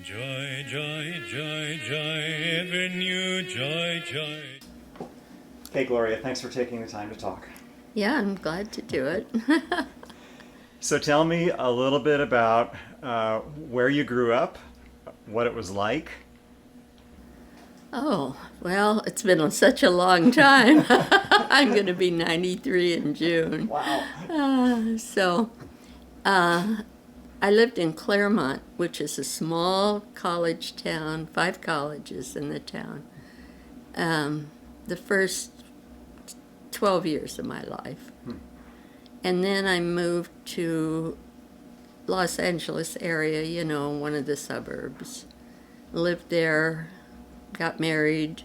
Joy, joy, joy, joy, ever new joy, joy. Hey, Gloria, thanks for taking the time to talk. Yeah, I'm glad to do it. So tell me a little bit about where you grew up, what it was like. Oh, well, it's been such a long time. I'm going to be 93 in June. Wow. I lived in Claremont, which is a small college town, 5 colleges in the town, the first 12 years of my life. And then I moved to Los Angeles area, one of the suburbs. Lived there, got married,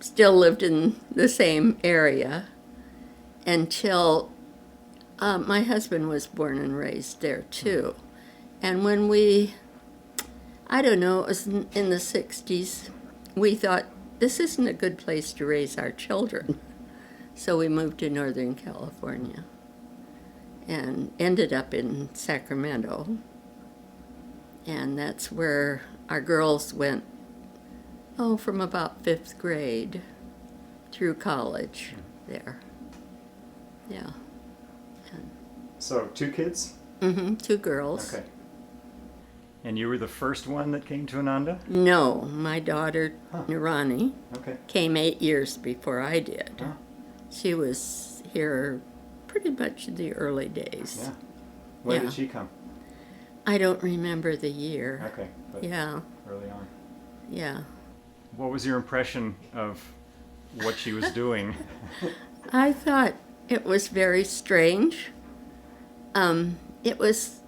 still lived in the same area until my husband was born and raised there too. And when it was in the 60s, we thought, this isn't a good place to raise our children. So we moved to Northern California and ended up in Sacramento. And that's where our girls went, from about 5th grade through college there. Yeah. So 2 kids? 2 girls. Okay. And you were the first one that came to Ananda? No, my daughter, Nirani, Okay. came 8 years before I did. Huh. She was here pretty much in the early days. Yeah. When Yeah. did she come? I don't remember the year. Okay. But Yeah, early on. yeah. What was your impression of what she was doing? I thought it was very strange. It was,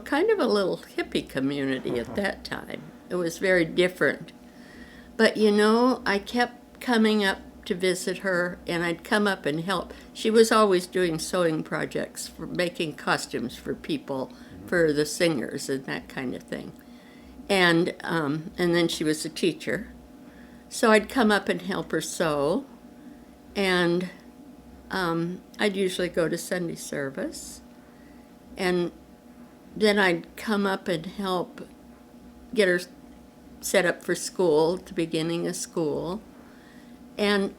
kind of a little hippie community at that time. It was very different. But, I kept coming up to visit her, and I'd come up and help. She was always doing sewing projects for making costumes for people, for the singers and that kind of thing. And then she was a teacher. So I'd come up and help her sew, and I'd usually go to Sunday service. And then I'd come up and help get her set up for school, at the beginning of school. And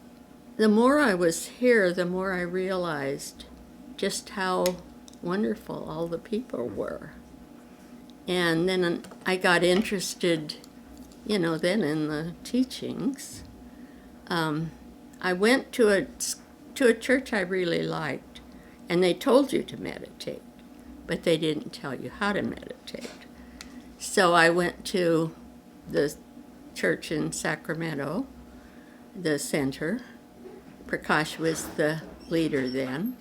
the more I was here, the more I realized just how wonderful all the people were. And then I got interested, then in the teachings. I went to a church I really liked, and they told you to meditate, but they didn't tell you how to meditate. So I went to the church in Sacramento, the center. Prakash was the leader then,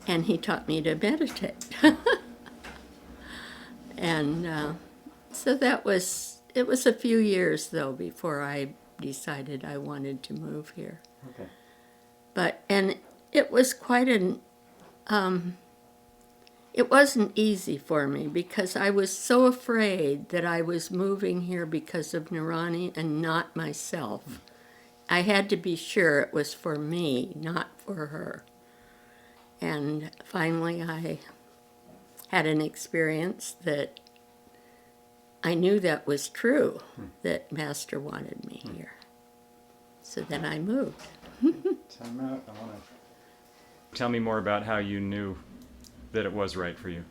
and he taught me to meditate. And so it was a few years, though, before I decided I wanted to move here. Okay. And it was it wasn't easy for me because I was so afraid that I was moving here because of Nirani and not myself. I had to be sure it was for me, not for her. And finally I had an experience that I knew that was true, that Master wanted me here. So then I moved. Time out. I want to tell me more about how you knew that it was right for you.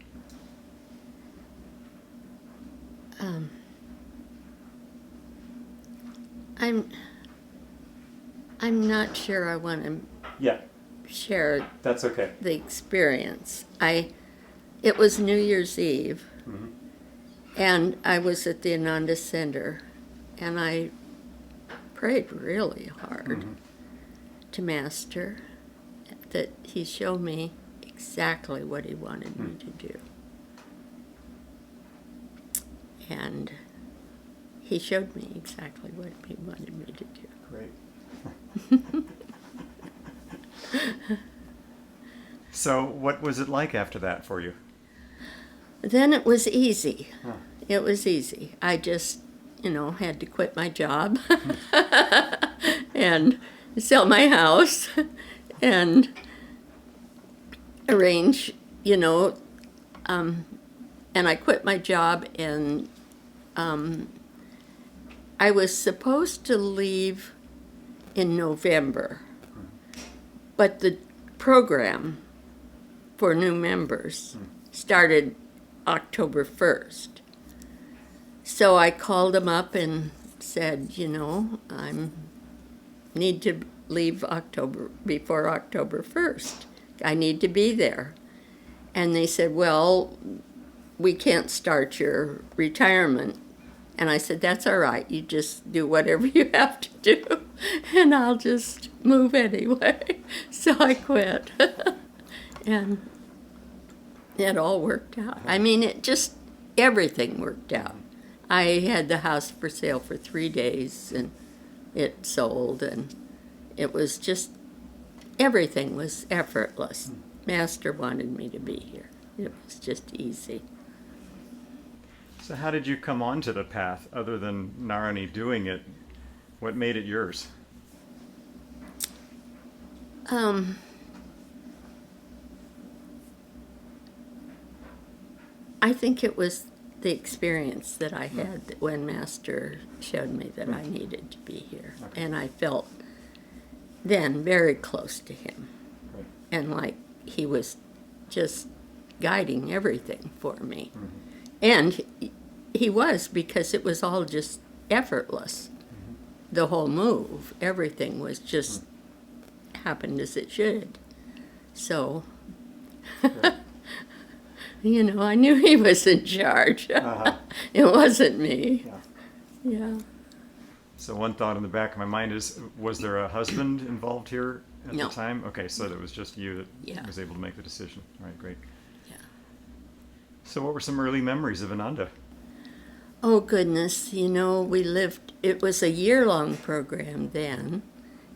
I'm not sure I want to Yeah, share that's okay. the experience. It was New Year's Eve, and I was at the Ananda Center, and I prayed really hard to Master that he showed me exactly what he wanted me to do. And he showed me exactly what he wanted me to do. Great. So what was it like after that for you? Then it was easy. Huh. It was easy. I just, had to quit my job and sell my house and arrange, and I quit my job, and I was supposed to leave in November, but the program for new members started October 1st. So I called them up and said, I need to leave before October 1st. I need to be there. And they said, well, we can't start your retirement. And I said, that's all right. You just do whatever you have to do, and I'll just move anyway. So I quit. And it all worked out. I mean, everything worked out. I had the house for sale for 3 days, and it sold, and it was just, everything was effortless. Master wanted me to be here. It was just easy. So how did you come onto the path other than Narani doing it? What made it yours? I think it was the experience that I had when Master showed me that I needed to be here. Okay. And I felt then very close to him. Right. And like he was just guiding everything for me. Mm-hmm. And he was, because it was all just effortless. Mm-hmm. The whole move, everything was just happened as it should. So, I knew he was in charge. Uh-huh. It wasn't me. Yeah. Yeah. So one thought in the back of my mind is, was there a husband involved here at No. the time? Okay, so it was just you that Yeah. was able to make the decision. All right, great. Yeah. So what were some early memories of Ananda? Oh, goodness. We lived, it was a year-long program then,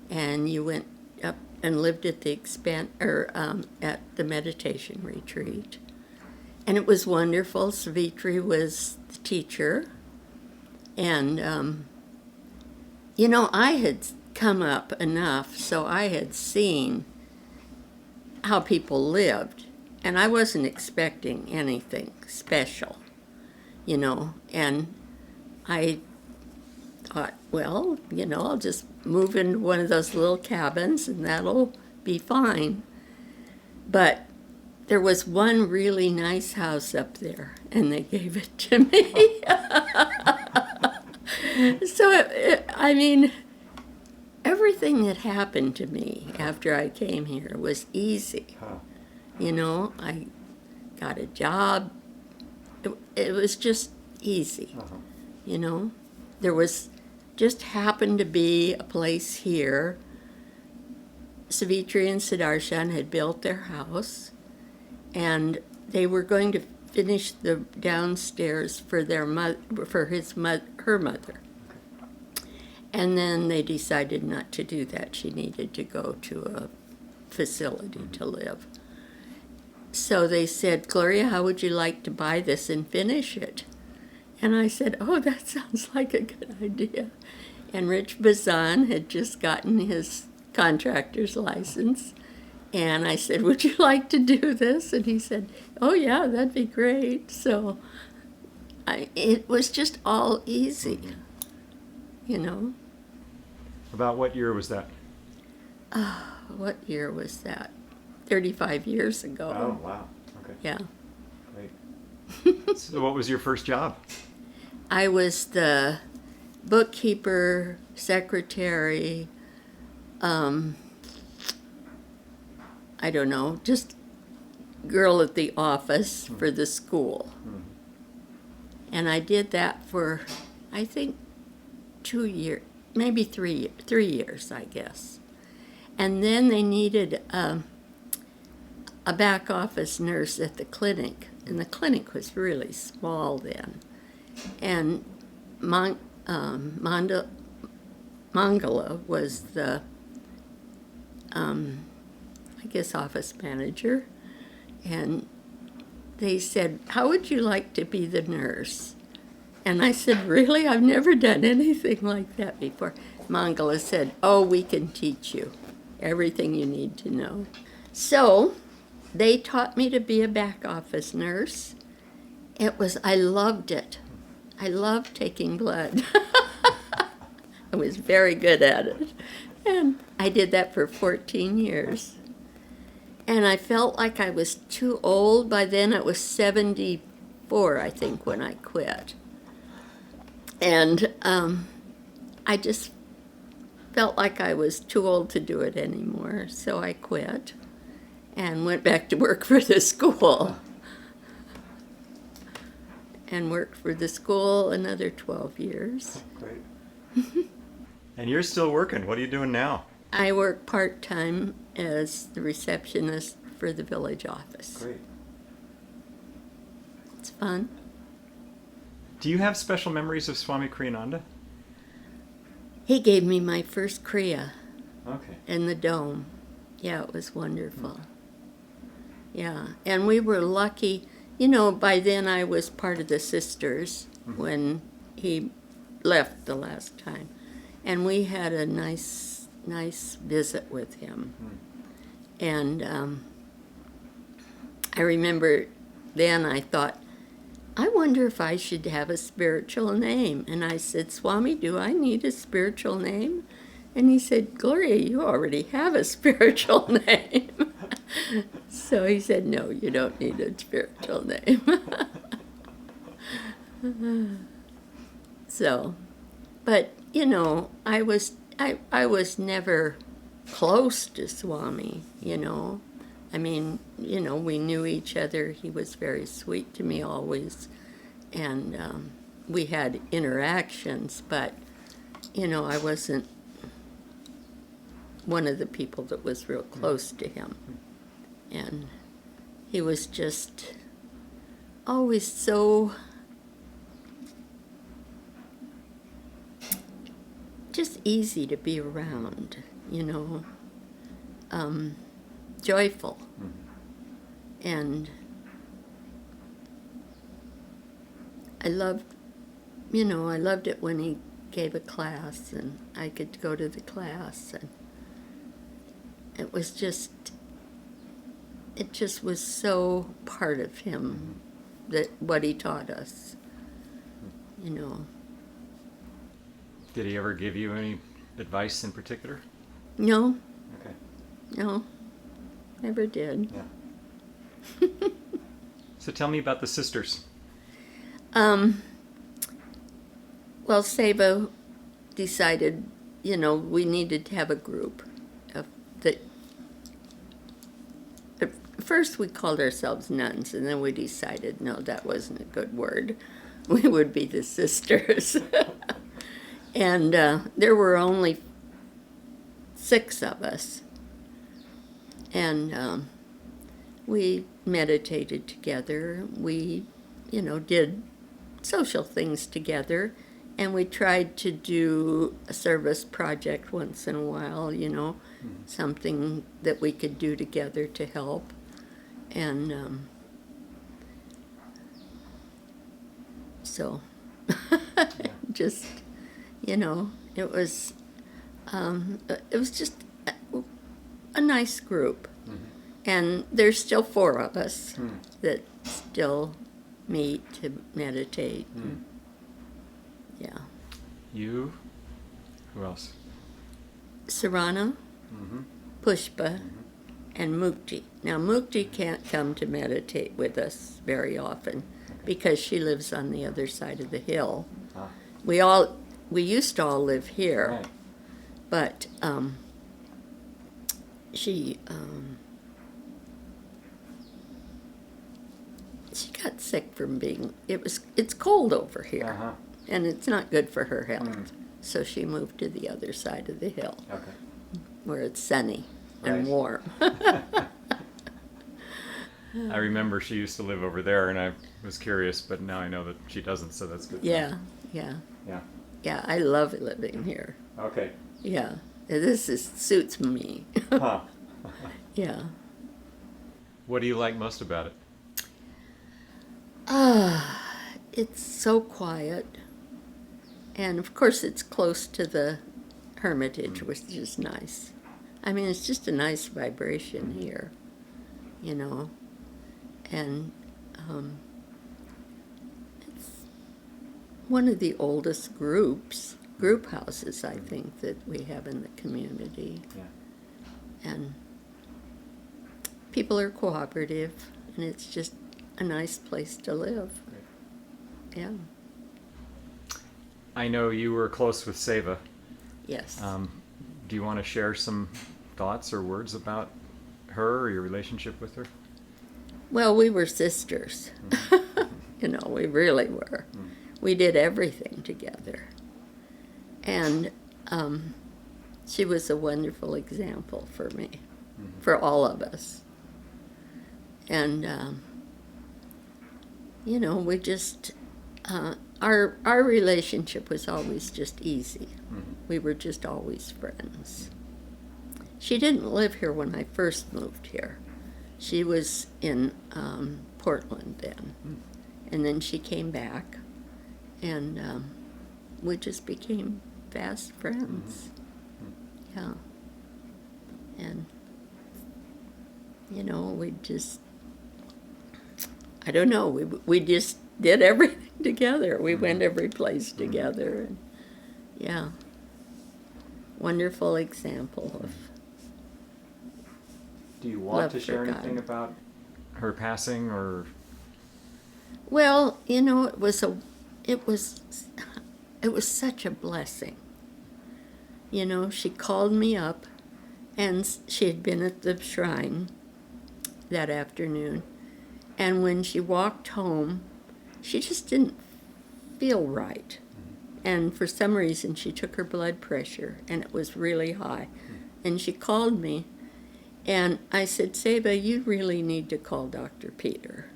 and you went up and lived at the at the meditation retreat. And it was wonderful. Savitri was the teacher. And, I had come up enough, so I had seen how people lived. And I wasn't expecting anything special, And I thought, well, I'll just move into one of those little cabins and that'll be fine. But there was one really nice house up there, and they gave it to me. So, everything that happened to me after I came here was easy. Huh. I got a job. It was just easy. Uh-huh. There was just happened to be a place here. Savitri and Siddharshan had built their house, and they were going to finish the downstairs for her mother. And then they decided not to do that. She needed to go to a facility to live. So they said, Gloria, how would you like to buy this and finish it? And I said, oh, that sounds like a good idea. And Rich Bazan had just gotten his contractor's license. And I said, would you like to do this? And he said, oh, yeah, that'd be great. So it was just all easy, About what year was that? What year was that? 35 years ago. Oh, wow. Okay. Yeah. Great. So what was your first job? I was the bookkeeper, secretary, I don't know, just girl at the office for the school. And I did that for, I think, 2 years, maybe 3 years, I guess. And then they needed a back office nurse at the clinic, and the clinic was really small then. And Mangala was the, office manager, and they said, how would you like to be the nurse? And I said, really? I've never done anything like that before. Mangala said, oh, we can teach you everything you need to know. So they taught me to be a back office nurse, I loved it. I loved taking blood. I was very good at it. And I did that for 14 years. And I felt like I was too old. By then it was 74, I think, when I quit. And I just felt like I was too old to do it anymore. So I quit and went back to work for the school. And worked for the school another 12 years. Great. And you're still working. What are you doing now? I work part-time as the receptionist for the village office. Great. It's fun. Do you have special memories of Swami Kriyananda? He gave me my first Kriya Okay. in the dome. Yeah, it was wonderful. Yeah, and we were lucky. You know, by then I was part of the sisters when he left the last time. And we had a nice visit with him. And I remember then I thought, I wonder if I should have a spiritual name. And I said, Swami, do I need a spiritual name? And he said, Gloria, you already have a spiritual name. So he said, no, you don't need a spiritual name. So, but, you know, I was never close to Swami, you know. I mean, you know, we knew each other. He was very sweet to me always. And we had interactions, but, you know, I wasn't one of the people that was real close to him. And he was just always so just easy to be around, you know, joyful. And I loved it when he gave a class and I could go to the class, and it just was so part of him, that what he taught us, you know. Did he ever give you any advice in particular? No. Okay. No, never did. Yeah. So tell me about the sisters. Well, Seva decided, you know, we needed to have a group that. At first we called ourselves nuns, and then we decided, no, that wasn't a good word. We would be the sisters. And there were only 6 of us. And we meditated together. We, you know, did social things together. And we tried to do a service project once in a while, you know, something that we could do together to help. And so just, you know, it was just a nice group. And there's still 4 of us that still meet to meditate. Yeah. You? Who else? Sarana, Pushpa, and Mukti. Now, Mukti can't come to meditate with us very often because she lives on the other side of the hill. We used to all live here, Right. but she got sick from being. It's cold over here, and it's not good for her health. So she moved to the other side of the hill, Okay. where it's sunny and Right. warm. I remember she used to live over there, and I was curious, but now I know that she doesn't, so that's good. Yeah. Yeah, I love living here. Okay. Yeah, this suits me. Huh. Yeah. What do you like most about it? It's so quiet. And of course it's close to the hermitage, which is nice. I mean, it's just a nice vibration here, you know. And one of the oldest group houses, I think, that we have in the community. Yeah. And people are cooperative, and it's just a nice place to live. Great. Yeah. I know you were close with Seva. Yes. Do you want to share some thoughts or words about her or your relationship with her? Well, we were sisters. You know, we really were. We did everything together. And she was a wonderful example for me, for all of us. And, you know, we just, our relationship was always just easy. We were just always friends. She didn't live here when I first moved here. She was in Portland then. And then she came back, and we just became fast friends. Yeah. And, you know, we just, I don't know, we just did everything together. We went every place together. And, yeah. Wonderful example of Do you want love to for share God. anything about her passing or? Well, you know, it was such a blessing. You know, she called me up, and she had been at the shrine that afternoon, and when she walked home, she just didn't feel right. And for some reason, she took her blood pressure, and it was really high. And she called me, and I said, Seva, you really need to call Dr. Peter.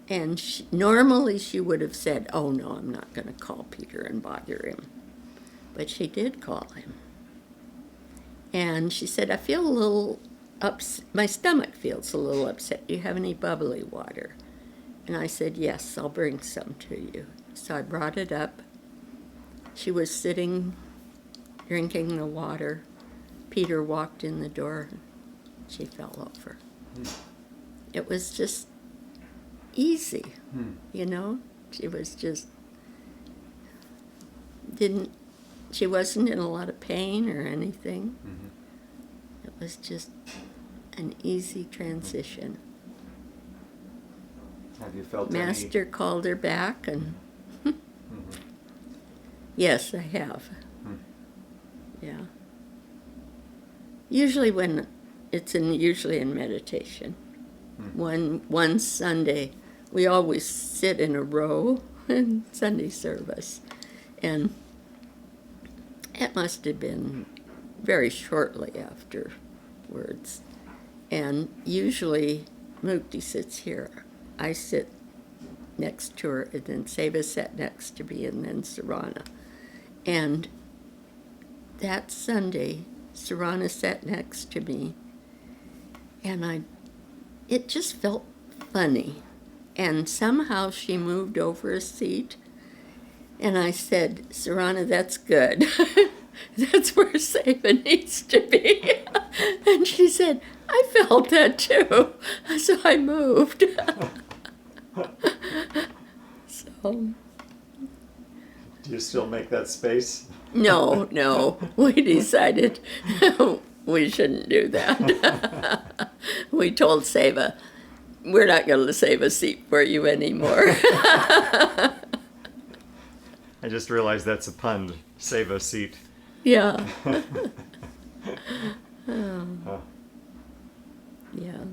And normally she would have said, oh, no, I'm not going to call Peter and bother him. But she did call him. And she said, I feel a little upset. My stomach feels a little upset. Do you have any bubbly water? And I said, yes, I'll bring some to you. So I brought it up. She was sitting, drinking the water. Peter walked in the door. She fell over. It was just easy, you know? She was just, she wasn't in a lot of pain or anything. It was just an easy transition. Have you felt Master called her back, and yes, I have. Yeah. Usually when usually in meditation. One Sunday, we always sit in a row in Sunday service, and it must have been very shortly afterwards. And usually Mukti sits here. I sit next to her, and then Seva sat next to me, and then Sarana. And that Sunday, Sarana sat next to me, and it just felt funny. And somehow she moved over a seat, and I said, Sarana, that's good. That's where Seva needs to be. And she said, I felt that too. So I moved. So. Do you still make that space? No. We decided we shouldn't do that. We told Seva, we're not going to save a seat for you anymore. I just realized that's a pun. Save a seat. Yeah. Oh. Yeah.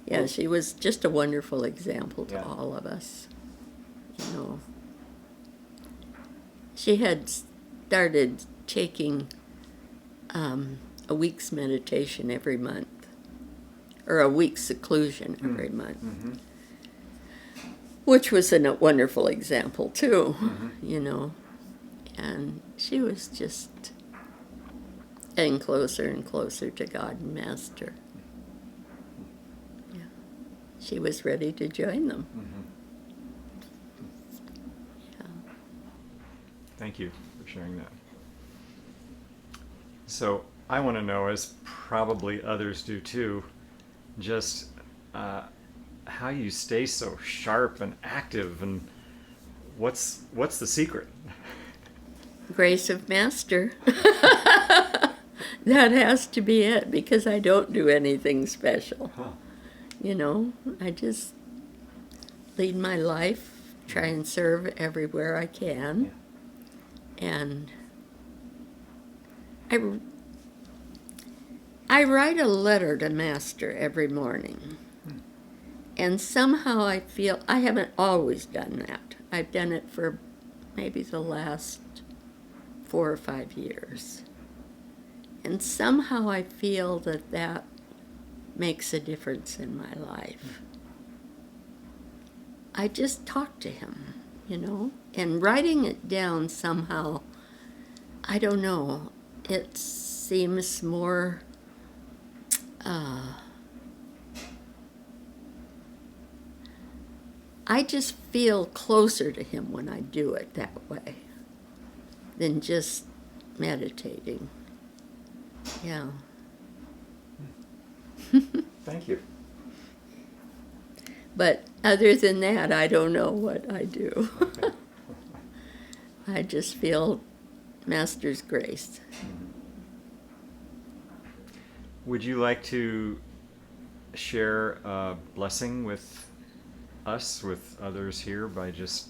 Yeah, she was just a wonderful example to all of us. You know, she had started taking a week's meditation every month, or a week's seclusion every month, which was a wonderful example too, you know. And she was just getting closer and closer to God and Master. Yeah. She was ready to join them. Yeah. Thank you for sharing that. So I want to know, as probably others do too, just how you stay so sharp and active, and What's the secret? Grace of Master. That has to be it, because I don't do anything special. Huh. You know, I just lead my life, try and serve everywhere I can. Yeah. And I write a letter to Master every morning. And somehow I feel, I haven't always done that. I've done it for maybe the last 4 or 5 years. And somehow I feel that that makes a difference in my life. I just talk to him, you know, and writing it down somehow, I don't know, it seems more, I just feel closer to him when I do it that way than just meditating. Yeah. Thank you. But other than that, I don't know what I do. Okay. I just feel Master's grace. Would you like to share a blessing with us, with others here, by just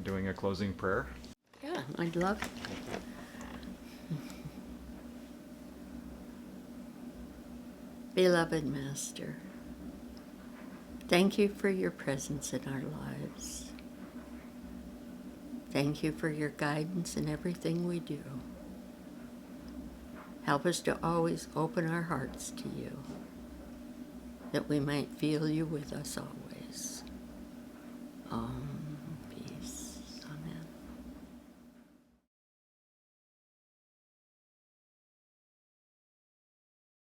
doing a closing prayer? Yeah, I'd love it. Beloved Master, thank you for your presence in our lives. Thank you for your guidance in everything we do. Help us to always open our hearts to you, that we might feel you with us always. Amen.